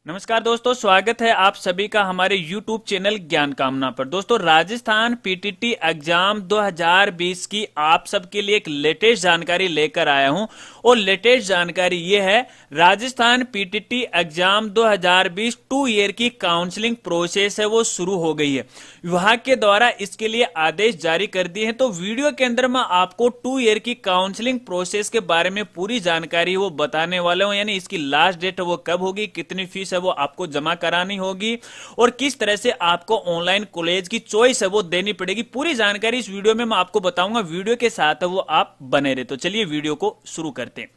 नमस्कार दोस्तों, स्वागत है आप सभी का हमारे YouTube चैनल ज्ञान कामना पर। दोस्तों, राजस्थान पीटीटी एग्जाम 2020 की आप सबके लिए एक लेटेस्ट जानकारी लेकर आया हूं और लेटेस्ट जानकारी ये है, राजस्थान पीटीटी एग्जाम 2020 2 ईयर की काउंसलिंग प्रोसेस है वो शुरू हो गई है। विभाग के द्वारा इसके लिए आदेश जारी कर दिए हैं। तो वीडियो के अंदर मैं आपको 2 ईयर की काउंसलिंग प्रोसेस के बारे में पूरी जानकारी वो बताने वाला हूं, यानी इसकी लास्ट डेट वो कब होगी, कितनी फीस है वो आपको जमा करानी होगी और किस तरह से आपको ऑनलाइन कॉलेज की चॉइस है वो देनी पड़ेगी। पूरी जानकारी इस वीडियो में मैं आपको बताऊंगा। वीडियो के साथ वो आप बने रहे। तो चलिए वीडियो को शुरू करते हैं।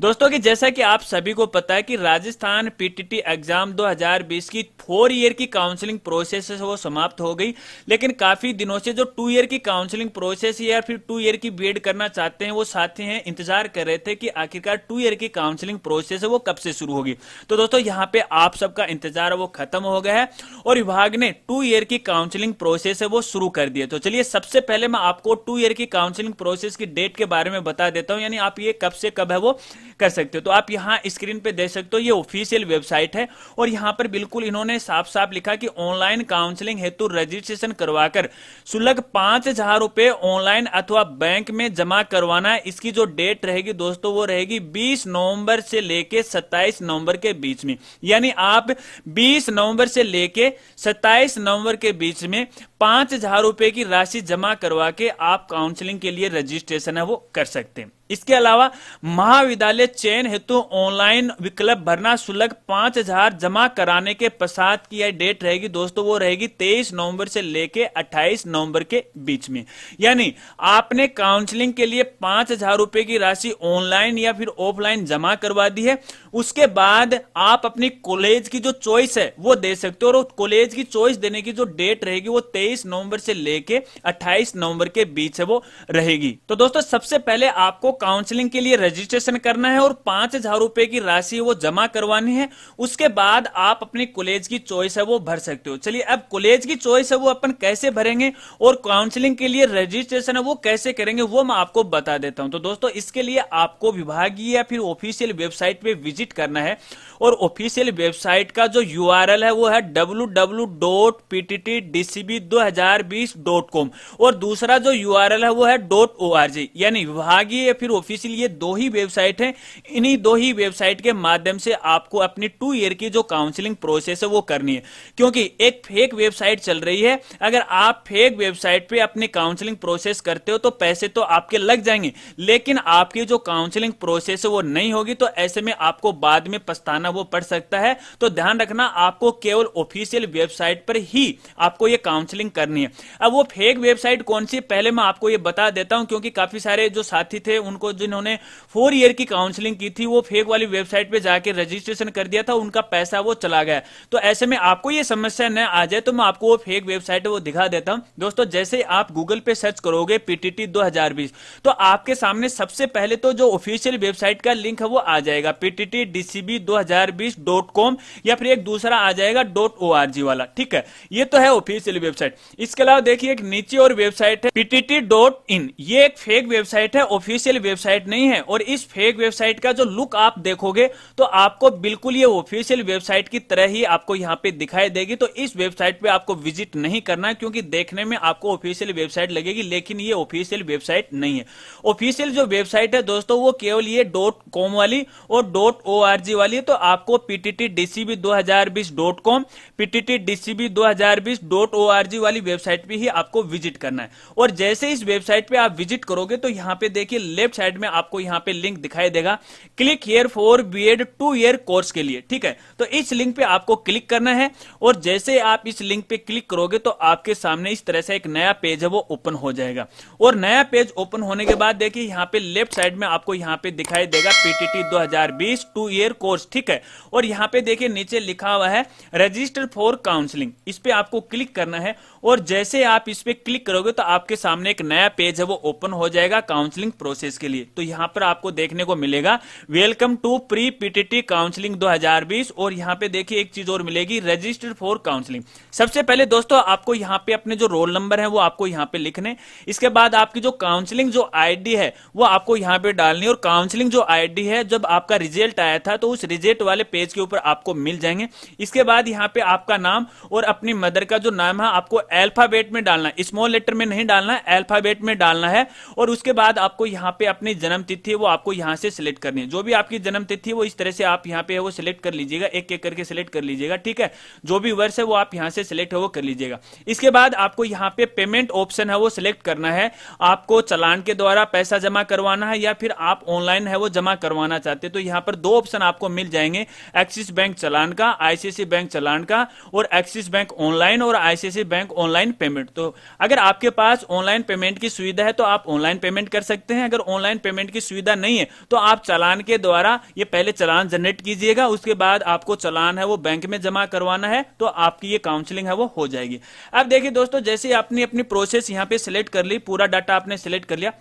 दोस्तों कि जैसा कि आप सभी को पता है कि राजस्थान पीटीटी एग्जाम 2020 की 4 ईयर की काउंसलिंग प्रोसेस है वो समाप्त हो गई, लेकिन काफी दिनों से जो 2 ईयर की काउंसलिंग प्रोसेस या फिर 2 ईयर की बीएड करना चाहते हैं वो साथी हैं, इंतजार कर रहे थे कि आखिरकार 2 ईयर की काउंसलिंग प्रोसेस है वो कब से शुरू होगी। तो दोस्तों यहाँ पे आप सबका इंतजार वो खत्म हो गया है और विभाग ने 2 ईयर की काउंसलिंग प्रोसेस है वो शुरू कर दी है। तो चलिए सबसे पहले मैं आपको 2 ईयर की काउंसलिंग प्रोसेस की डेट के बारे में बता देता हूं, यानी आप ये कब से कब है वो कर सकते हो। तो आप यहां स्क्रीन पे देख सकते हो, ये ऑफिशियल वेबसाइट है और यहां पर बिल्कुल इन्होंने साफ साफ लिखा कि ऑनलाइन काउंसलिंग हेतु रजिस्ट्रेशन करवाकर शुल्क 5,000 रुपए ऑनलाइन अथवा बैंक में जमा करवाना है। इसकी जो डेट रहेगी दोस्तों वो रहेगी 20 नवंबर से लेके 27 नवंबर के बीच में, यानी आप 20 नवंबर से लेके 27 नवंबर के बीच में 5,000 रुपए की राशि जमा करवा के आप काउंसलिंग के लिए रजिस्ट्रेशन है वो कर सकते हैं। इसके अलावा महाविद्यालय चयन हेतु ऑनलाइन विकल्प भरना शुल्क 5,000 जमा कराने के पश्चात की यह डेट रहेगी दोस्तों वो रहेगी 23 नवंबर से लेके 28 नवंबर के बीच में। यानी आपने काउंसलिंग के लिए 5,000 रुपए की राशि ऑनलाइन या फिर ऑफलाइन जमा करवा दी है। उसके बाद आप अपनी कॉलेज की जो चॉइस है वो दे सकते हो और कॉलेज की चॉइस देने की जो डेट रहेगी वो 23 नवंबर से लेके 28 नवंबर के बीच है वो रहेगी। तो दोस्तों सबसे पहले आपको काउंसलिंग के लिए रजिस्ट्रेशन करना है और 5,000 रुपए की राशि वो जमा करवानी है। उसके बाद आप अपनी कॉलेज की चॉइस है वो भर सकते हो। चलिए अब कॉलेज की चॉइस है वो अपन कैसे भरेंगे और काउंसलिंग के लिए रजिस्ट्रेशन है वो कैसे करेंगे वो मैं आपको बता देता हूं। तो दोस्तों इसके लिए आपको विभागीय या फिर ऑफिशियल वेबसाइट पे विजिट करना है और ऑफिशियल वेबसाइट का जो यूआरएल है वो है www.pttdcb2020.com और दूसरा जो यूआरएल है वो है .org, यानी विभागीय या फिर ऑफिशियल ये दो ही वेबसाइट है। इन्हीं दो ही वेबसाइट के माध्यम से आपको अपनी 2 ईयर की जो काउंसलिंग प्रोसेस है वो करनी है, क्योंकि एक फेक वेबसाइट चल रही है। अगर आप फेक वेबसाइट पे अपनी काउंसलिंग प्रोसेस करते हो तो पैसे तो आपके लग जाएंगे, लेकिन आपकी जो काउंसलिंग प्रोसेस है वो नहीं होगी। तो ऐसे में आपको बाद में पछताना वो पड़ सकता है। तो ध्यान रखना, आपको केवल ऑफिशियल वेबसाइट पर ही आपको ये काउंसलिंग करनी है। अब वो फेक वेबसाइट कौन सी, पहले मैं आपको ये बता देता हूं, क्योंकि काफी सारे जो साथी थे उनको जिन्होंने 4 ईयर की काउंसलिंग की थी वो फेक वाली वेबसाइट पे जाके रजिस्ट्रेशन कर दिया था, उनका पैसा वो चला गया। तो ऐसे में आपको ये समस्या न आ जाए तो मैं आपको वो फेक वेबसाइट वो दिखा देता हूं। दोस्तों जैसे आप गूगल पे सर्च करोगे पीटीटी 2020 तो आपके सामने सबसे पहले तो जो ऑफिशियल वेबसाइट का लिंक है वो आ जाएगा pttdcb2020.com या फिर एक दूसरा आ जाएगा .org वाला। ठीक है, ये तो है ऑफिशियल वेबसाइट। इसके अलावा देखिए एक नीचे और वेबसाइट है ptt.in, ये एक फेक वेबसाइट है, ऑफिशियल वेबसाइट नहीं है। और इस फेक वेबसाइट का जो लुक आप देखोगे तो आपको बिल्कुल ये ऑफिशियल वेबसाइट की तरह ही आपको यहां पे दिखाई देगी। तो इस वेबसाइट पे आपको विजिट नहीं करना है, क्योंकि देखने में आपको ऑफिशियल वेबसाइट लगेगी, लेकिन ये ऑफिशियल वेबसाइट नहीं है। ऑफिशियल जो वेबसाइट है दोस्तों वो केवल ये .com वाली और .org वाली है। तो आपको pttdcb2020.com, pttdcb2020.org वाली वेबसाइट पे ही आपको विजिट करना है। और जैसे इस वेबसाइट पे आप विजिट करोगे तो यहां पे देखिए लेफ्ट साइड में आपको यहां पे लिंक दिखाई देगा, click here for BEd 2 year course के लिए। ठीक है, तो इस लिंक पे आपको क्लिक करना है और जैसे आप इस लिंक पे क्लिक करोगे तो आपके सामने इस तरह से एक नया पेज है वो ओपन हो जाएगा। और नया पेज ओपन होने के बाद देखिए यहां पे लेफ्ट साइड में आपको यहां पे दिखाई देगा पीटीटी 2020 2 ईयर कोर्स। ठीक है, और यहां पे देखिए नीचे लिखा हुआ है रजिस्टर फॉर काउंसलिंग, इस पे आपको क्लिक करना है और जैसे आप इस पे क्लिक करोगे तो आपके सामने एक नया पेज है वो ओपन हो जाएगा काउंसलिंग प्रोसेस के लिए। तो यहाँ पर आपको देखने को मिलेगा welcome to pre PTT counselling 2020, और यहाँ पे देखिए एक चीज और मिलेगी, रजिस्टर्ड फॉर काउंसलिंग। सबसे पहले दोस्तों आपको यहाँ पे अपने जो रोल नंबर है वो आपको यहाँ पे लिखने, इसके बाद आपकी जो काउंसलिंग जो आईडी है वो आपको यहाँ पे डालनी, और काउंसलिंग जो आईडी है जब आपका रिजल्ट आया था तो उस रिजल्ट वाले पेज के ऊपर आपको मिल जाएंगे। इसके बाद यहाँ पे आपका नाम और अपनी मदर का जो नाम है आपको अल्फाबेट में डालना है, स्मॉल लेटर में नहीं डालना है, अल्फाबेट में डालना है। और उसके बाद आपको यहाँ पे अपनी जन्म तिथि वो आपको यहाँ से सिलेक्ट करनी है, जो भी आपकी जन्म तिथि वो इस तरह से आप यहाँ पे वो सिलेक्ट कर लीजिएगा, एक एक करके सिलेक्ट कर लीजिएगा, ठीक है। जो भी वर्ष है वो आप यहाँ से सिलेक्ट है वो कर लीजिएगा। इसके बाद आपको यहाँ पे पेमेंट ऑप्शन है वो सिलेक्ट करना है, आपको चालान के द्वारा पैसा जमा करवाना है या फिर आप ऑनलाइन है वो जमा करवाना चाहते हैं। तो यहाँ पर दो ऑप्शन आपको मिल जाएंगे, एक्सिस बैंक चालान का, आईसीआईसीआई बैंक चालान का, और एक्सिस बैंक ऑनलाइन और आईसीआईसीआई बैंक ऑनलाइन पेमेंट। तो अगर आपके पास ऑनलाइन पेमेंट की सुविधा है तो आप ऑनलाइन पेमेंट कर सकते हैं, अगर ऑनलाइन पेमेंट की सुविधा नहीं है तो आप चालान के द्वारा ये पहले चालान जनरेट कीजिएगा, उसके बाद आपको चालान है वो बैंक में जमा करवाना है, तो आपकी ये काउंसलिंग है वो हो जाएगी। अब देखिए दोस्तों, जैसे आपने अपनी प्रोसेस यहाँ पे सिलेक्ट कर ली, पूरा डाटा आपने सिलेक्ट कर लिया,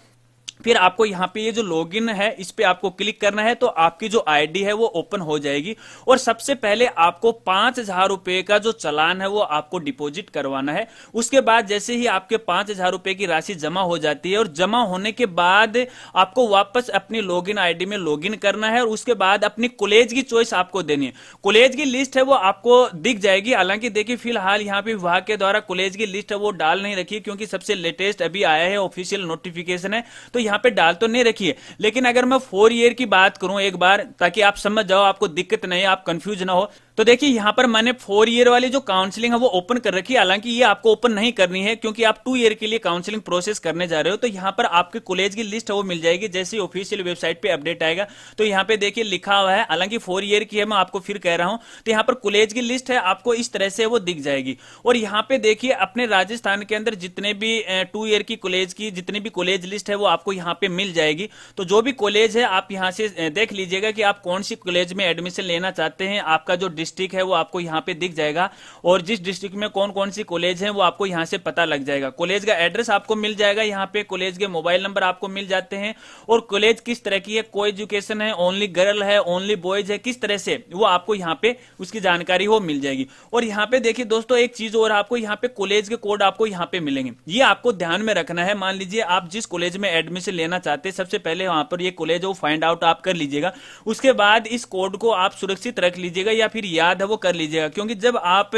फिर आपको यहाँ पे ये जो लॉगिन है इस पे आपको क्लिक करना है, तो आपकी जो आईडी है वो ओपन हो जाएगी। और सबसे पहले आपको 5,000 रुपए का जो चालान है वो आपको डिपॉजिट करवाना है। उसके बाद जैसे ही आपके 5,000 रुपए की राशि जमा हो जाती है, और जमा होने के बाद आपको वापस अपनी लॉगिन आईडी में लॉगिन करना है, और उसके बाद अपनी कॉलेज की चॉइस आपको देनी है। कॉलेज की लिस्ट है वो आपको दिख जाएगी, हालांकि देखिए फिलहाल यहाँ पे विभाग के द्वारा कॉलेज की लिस्ट है वो डाल नहीं रखी, क्योंकि सबसे लेटेस्ट अभी आया है, ऑफिशियल नोटिफिकेशन है, तो यहाँ पे डाल तो नहीं रखी है। लेकिन अगर मैं 4 ईयर की बात करूं एक बार, ताकि आप समझ जाओ, आपको दिक्कत नहीं, आप कंफ्यूज ना हो, तो देखिए यहां पर मैंने 4 ईयर वाली जो काउंसलिंग है वो ओपन कर रखी है। हालांकि ये आपको ओपन नहीं करनी है, क्योंकि आप 2 ईयर के लिए काउंसलिंग प्रोसेस करने जा रहे हो। तो यहां पर आपके कॉलेज की लिस्ट है वो मिल जाएगी, जैसे ऑफिशियल वेबसाइट पे अपडेट आएगा तो यहां पे देखिए लिखा हुआ है, हालांकि 4 ईयर की है, मैं आपको फिर कह रहा हूं। तो यहां पर कॉलेज की लिस्ट है आपको इस तरह से वो दिख जाएगी। और यहां पे देखिए अपने राजस्थान के अंदर जितने भी 2 ईयर की कॉलेज की जितनी भी कॉलेज लिस्ट है वो आपको यहां पे मिल जाएगी। तो जो भी कॉलेज है आप यहां से देख लीजिएगा कि आप कौन सी कॉलेज में एडमिशन लेना चाहते हैं, आपका जो डिस्ट्रिक्ट है वो आपको यहाँ पे दिख जाएगा, और जिस डिस्ट्रिक्ट में कौन कौन सी कॉलेज है वो आपको यहाँ से पता लग जाएगा। कॉलेज का एड्रेस आपको मिल जाएगा, यहाँ पे कॉलेज के मोबाइल नंबर आपको मिल जाते हैं, और कॉलेज किस तरह की है, को एजुकेशन है, ओनली गर्ल है, ओनली बॉयज है, किस तरह से वो आपको यहाँ पे उसकी जानकारी वो मिल जाएगी। और यहाँ पे देखिए दोस्तों एक चीज और, आपको यहाँ पे कॉलेज के कोड आपको यहाँ पे मिलेंगे, ये आपको ध्यान में रखना है। मान लीजिए आप जिस कॉलेज में एडमिशन लेना चाहते हैं, सबसे पहले वहां पर ये कॉलेज वो फाइंड आउट आप कर लीजिएगा, उसके बाद इस कोड को आप सुरक्षित रख लीजिएगा या फिर याद है वो कर लीजिएगा। क्योंकि जब आप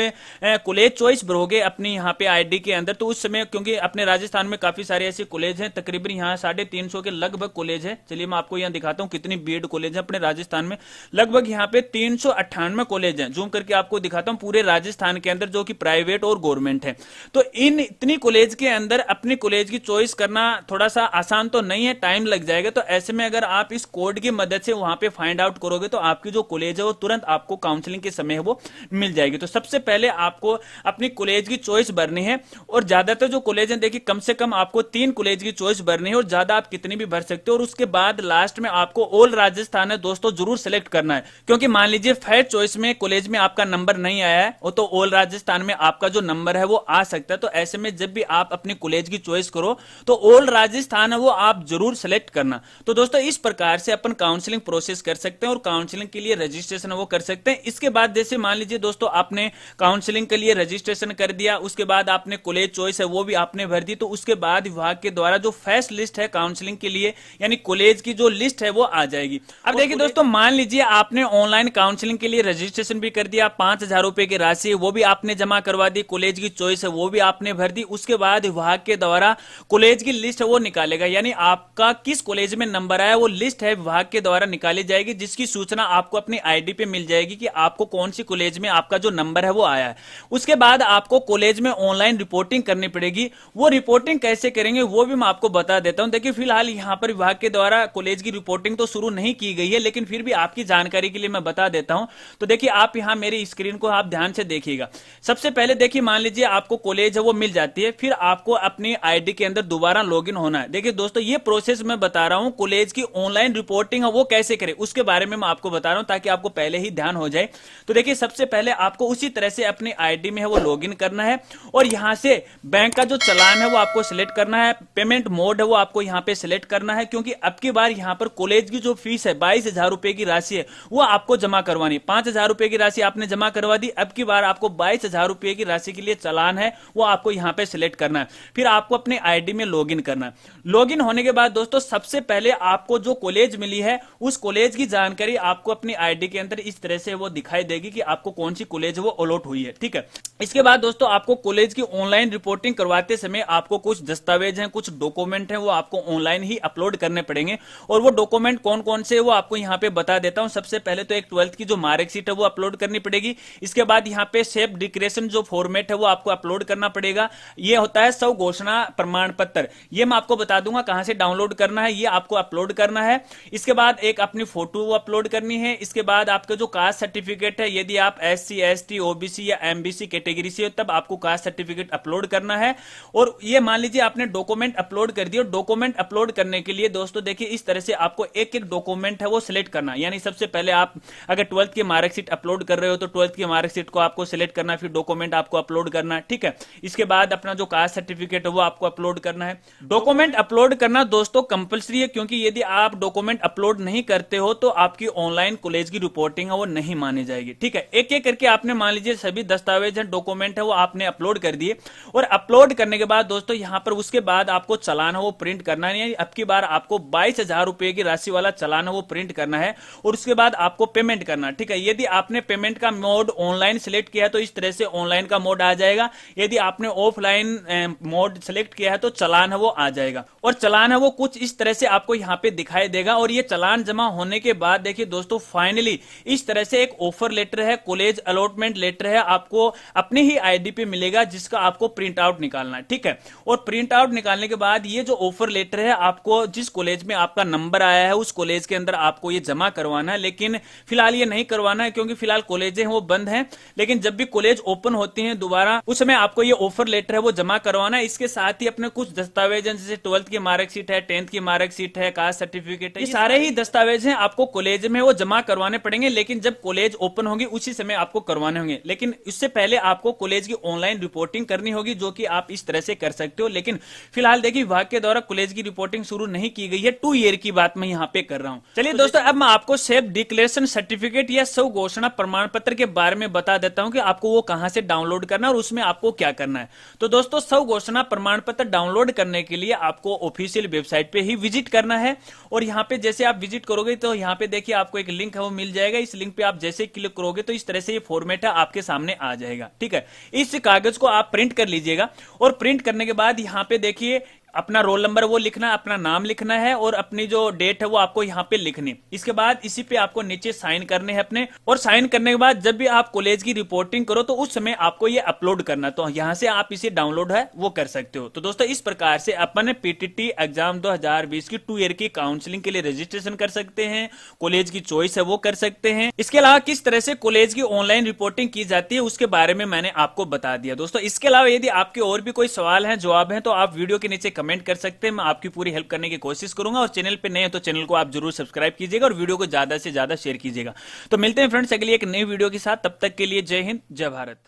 कॉलेज चॉइस भरोगे अपनी यहाँ पे आईडी के अंदर, तो उस समय क्योंकि अपने राजस्थान में काफी सारे ऐसे कॉलेज हैं, तकरीबन यहाँ 350 के लगभग कॉलेज है। चलिए मैं आपको यहाँ दिखाता हूँ कितनी बीएड कॉलेज है अपने राजस्थान में, लगभग यहाँ पे 398 कॉलेज हैं। जूम करके आपको दिखाता हूँ पूरे राजस्थान के अंदर, जो कि प्राइवेट और गवर्नमेंट है। तो इन इतनी कॉलेज के अंदर अपनी कॉलेज की चॉइस करना थोड़ा सा आसान तो नहीं है, टाइम लग जाएगा। तो ऐसे में अगर आप इस कोड की मदद से वहां पे फाइंड आउट करोगे तो आपकी जो कॉलेज है वो तुरंत आपको काउंसलिंग के समय वो मिल जाएगी। तो सबसे पहले आपको अपनी कॉलेज की चॉइस भरनी है, और ज्यादातर जो कॉलेज है देखिए कम से कम आपको 3 कॉलेज की चॉइस भरनी है, और ज्यादा आप कितनी भी भर सकते हो। और उसके बाद लास्ट में आपको ऑल राजस्थान है दोस्तों जरूर सेलेक्ट करना है, क्योंकि मान लीजिए फर्स्ट चॉइस में कॉलेज में आपका नंबर नहीं आया है, वो तो ऑल राजस्थान में आपका जो नंबर है वो आ सकता है। तो ऐसे में जब भी आप अपनी कॉलेज की चॉइस करो तो ऑल राजस्थान है वो आप जरूर सेलेक्ट करना। तो दोस्तों इस प्रकार से अपन काउंसलिंग प्रोसेस कर सकते हैं, और काउंसलिंग के लिए रजिस्ट्रेशन वो कर सकते हैं। इसके बाद जैसे मान लीजिए दोस्तों आपने काउंसलिंग के लिए रजिस्ट्रेशन कर दिया, उसके बाद आपने कॉलेज चॉइस है वो भी आपने भर दी, तो उसके बाद विभाग के द्वारा जो फर्स्ट लिस्ट है काउंसलिंग के लिए, यानी कॉलेज की जो लिस्ट है वो आ जाएगी। अब देखिए दोस्तों, मान लीजिए आपने ऑनलाइन काउंसलिंग के लिए रजिस्ट्रेशन भी कर दिया, 5,000 रुपए की राशि वो भी आपने जमा करवा दी, कॉलेज की चॉइस है वो भी आपने भर दी। उसके बाद विभाग के द्वारा कॉलेज की लिस्ट है वो निकालेगा, यानी आपका किस कॉलेज में नंबर आया वो लिस्ट है विभाग के द्वारा निकाली जाएगी, जिसकी सूचना आपको अपनी आईडी पे मिल जाएगी कि आपको कौन सी कॉलेज में आपका जो नंबर है वो आया है। उसके बाद आपको कॉलेज में ऑनलाइन रिपोर्टिंग करनी पड़ेगी। वो रिपोर्टिंग कैसे करेंगे वो भी मैं आपको बता देता हूं। देखिए फिलहाल यहां पर विभाग के द्वारा कॉलेज की रिपोर्टिंग तो शुरू नहीं की गई है, लेकिन फिर भी आपकी जानकारी के लिए मैं बता देता हूं। तो देखिए आप यहां मेरी स्क्रीन को आप ध्यान से देखिएगा। सबसे पहले देखिए मान लीजिए आपको कॉलेज है वो मिल जाती है, फिर आपको अपनी आईडी के अंदर दोबारा लॉगिन होना है। देखिए दोस्तों ये प्रोसेस मैं बता रहा हूं, कॉलेज की ऑनलाइन रिपोर्टिंग है वो कैसे करें उसके बारे में मैं आपको बता रहा हूं, ताकि आपको पहले ही ध्यान हो जाए। तो देखिए, सबसे पहले आपको उसी तरह से अपनी आईडी में है वो लॉगिन करना है, और यहां से बैंक का जो चालान है वो आपको सिलेक्ट करना है, पेमेंट मोड है वो आपको यहां पे सिलेक्ट करना है, क्योंकि अब की बार यहां पर कॉलेज की जो फीस है 22,000 रुपए की राशि है वो आपको जमा करवानी। 5,000 रुपए की राशि आपने जमा करवा दी, अब की बार आपको 22,000 रुपए की राशि के लिए चालान है वो आपको यहां पे सिलेक्ट करना है। फिर आपको अपने आईडी में लॉगिन करना है। लॉगिन होने के बाद दोस्तों, सबसे पहले आपको जो कॉलेज मिली है उस कॉलेज की जानकारी आपको अपनी आईडी के अंदर इस तरह से वो दिखाई देगी कि आपको कौन सी कॉलेज वो अलॉट हुई है। ठीक है, इसके बाद दोस्तों आपको कॉलेज की ऑनलाइन रिपोर्टिंग करवाते समय आपको कुछ दस्तावेज हैं, कुछ डॉक्यूमेंट हैं, वो आपको ऑनलाइन ही अपलोड करने पड़ेंगे। और वो डॉक्यूमेंट कौन कौन से वो आपको यहां पे बता देता हूं। सबसे पहले तो एक 12th की जो मार्कशीट है वो अपलोड करनी पड़ेगी। इसके बाद यहां पे सेफ डिक्लेरेशन जो फॉर्मेट है वो आपको अपलोड करना पड़ेगा। ये होता है स्व घोषणा प्रमाण पत्र, ये मैं आपको बता दूंगा कहां से डाउनलोड करना है, ये आपको अपलोड करना है। इसके बाद एक अपनी फोटो वो अपलोड करनी है। इसके बाद आपका जो कास्ट सर्टिफिकेट है, यदि आप SC ST OBC या MBC कैटेगरी से हो तब आपको कास्ट सर्टिफिकेट अपलोड करना है। और ये मान लीजिए आपने डॉक्यूमेंट अपलोड कर दिया। डॉक्यूमेंट अपलोड करने के लिए दोस्तों देखिए, इस तरह से आपको एक एक डॉक्यूमेंट है वो सिलेक्ट करना है। यानी सबसे पहले आप अगर 12th की मार्कशीट अपलोड कर रहे हो तो 12th की मार्कशीट को आपको सिलेक्ट करना है, फिर डॉक्यूमेंट आपको अपलोड करना है। ठीक है, इसके बाद अपना जो कास्ट सर्टिफिकेट है वो आपको अपलोड करना है। डॉक्यूमेंट अपलोड करना दोस्तों कंपलसरी है, क्योंकि यदि आप डॉक्यूमेंट अपलोड नहीं करते हो तो आपकी ऑनलाइन कॉलेज की रिपोर्टिंग है वो नहीं मानी जाएगी। ठीक है, एक एक करके आपने मान लीजिए सभी दस्तावेज हैं, डॉक्यूमेंट है वो आपने अपलोड कर दिए। और अपलोड करने के बाद दोस्तों यहां पर उसके बाद आपको चालान है वो प्रिंट करना है। अब की बार आपको 22,000 रुपए की राशि वाला चालान है वो प्रिंट करना है, और उसके बाद आपको पेमेंट करना है। ठीक है, यदि आपने पेमेंट का मोड ऑनलाइन सिलेक्ट किया है तो इस तरह से ऑनलाइन का मोड आ जाएगा। यदि आपने ऑफलाइन मोड सिलेक्ट किया है तो चालान है वो आ जाएगा, और चालान है वो कुछ इस तरह से आपको यहां पे दिखाई देगा। और ये चालान जमा होने के बाद देखिए दोस्तों, फाइनली इस तरह से एक ऑफर लेटर है, कॉलेज अलॉटमेंट लेटर है, आपको अपनी ही आईडी पे मिलेगा, जिसका आपको प्रिंट आउट निकालना है। ठीक है, और प्रिंट आउट निकालने के बाद ये जो ऑफर लेटर है आपको जिस कॉलेज में आपका नंबर आया है उस कॉलेज के अंदर आपको ये जमा करवाना है। लेकिन फिलहाल ये नहीं करवाना है, क्योंकि फिलहाल कॉलेजें हैं वो बंद हैं। लेकिन जब भी कॉलेज ओपन होती हैं दोबारा, उस समय आपको ये ऑफर लेटर है वो जमा करवाना है। इसके साथ ही अपने कुछ दस्तावेज हैं, जैसे 12th की मार्कशीट है, 10th की मार्कशीट है, कास्ट सर्टिफिकेट है, ये सारे ही दस्तावेज हैं आपको कॉलेज में वो जमा करवाने पड़ेंगे। लेकिन जब कॉलेज ओपन होगी उसी समय आपको करवाने होंगे। लेकिन इससे पहले आपको कॉलेज की ऑनलाइन रिपोर्टिंग करनी होगी, जो कि आप इस तरह से कर सकते हो। लेकिन फिलहाल देखिए, विभाग के द्वारा कॉलेज की रिपोर्टिंग शुरू नहीं की गई है। 2 ईयर की बात मैं यहां पे कर रहा हूं। चलिए दोस्तों, अब मैं आपको सेल्फ डिक्लेरेशन सर्टिफिकेट या स्व घोषणा प्रमाण पत्र के बारे में बता देता हूं कि आपको वो कहां से डाउनलोड करना है और उसमें आपको क्या करना है। तो दोस्तों, स्व घोषणा प्रमाण पत्र डाउनलोड करने के लिए आपको ऑफिशियल वेबसाइट पे ही विजिट करना है। और यहां पे जैसे आप विजिट करोगे तो यहां पे देखिए आपको एक लिंक है वो मिल जाएगा। इस लिंक पे आप जैसे क्लिक करोगे तो इस तरह से ये फॉर्मेट है आपके सामने आ जाएगा। ठीक है, इस कागज को आप प्रिंट कर लीजिएगा, और प्रिंट करने के बाद यहां पे देखिए अपना रोल नंबर वो लिखना है, अपना नाम लिखना है, और अपनी जो डेट है वो आपको यहाँ पे लिखनी। इसके बाद इसी पे आपको नीचे साइन करने हैं अपने, और साइन करने के बाद जब भी आप कॉलेज की रिपोर्टिंग करो तो उस समय आपको ये अपलोड करना। तो यहाँ से आप इसे डाउनलोड है वो कर सकते हो। तो दोस्तों, इस प्रकार से अपन PTT एग्जाम 2020 की 2 ईयर की काउंसलिंग के लिए रजिस्ट्रेशन कर सकते हैं, कॉलेज की चॉइस है वो कर सकते हैं। इसके अलावा किस तरह से कॉलेज की ऑनलाइन रिपोर्टिंग की जाती है उसके बारे में मैंने आपको बता दिया। दोस्तों, इसके अलावा यदि आपके और भी कोई सवाल है, जवाब है, तो आप वीडियो के नीचे कमेंट कर सकते हैं। मैं आपकी पूरी हेल्प करने की कोशिश करूंगा। और चैनल पे नए हैं तो चैनल को आप जरूर सब्सक्राइब कीजिएगा और वीडियो को ज्यादा से ज्यादा शेयर कीजिएगा। तो मिलते हैं फ्रेंड्स अगली एक नई वीडियो के साथ, तब तक के लिए जय हिंद, जय भारत।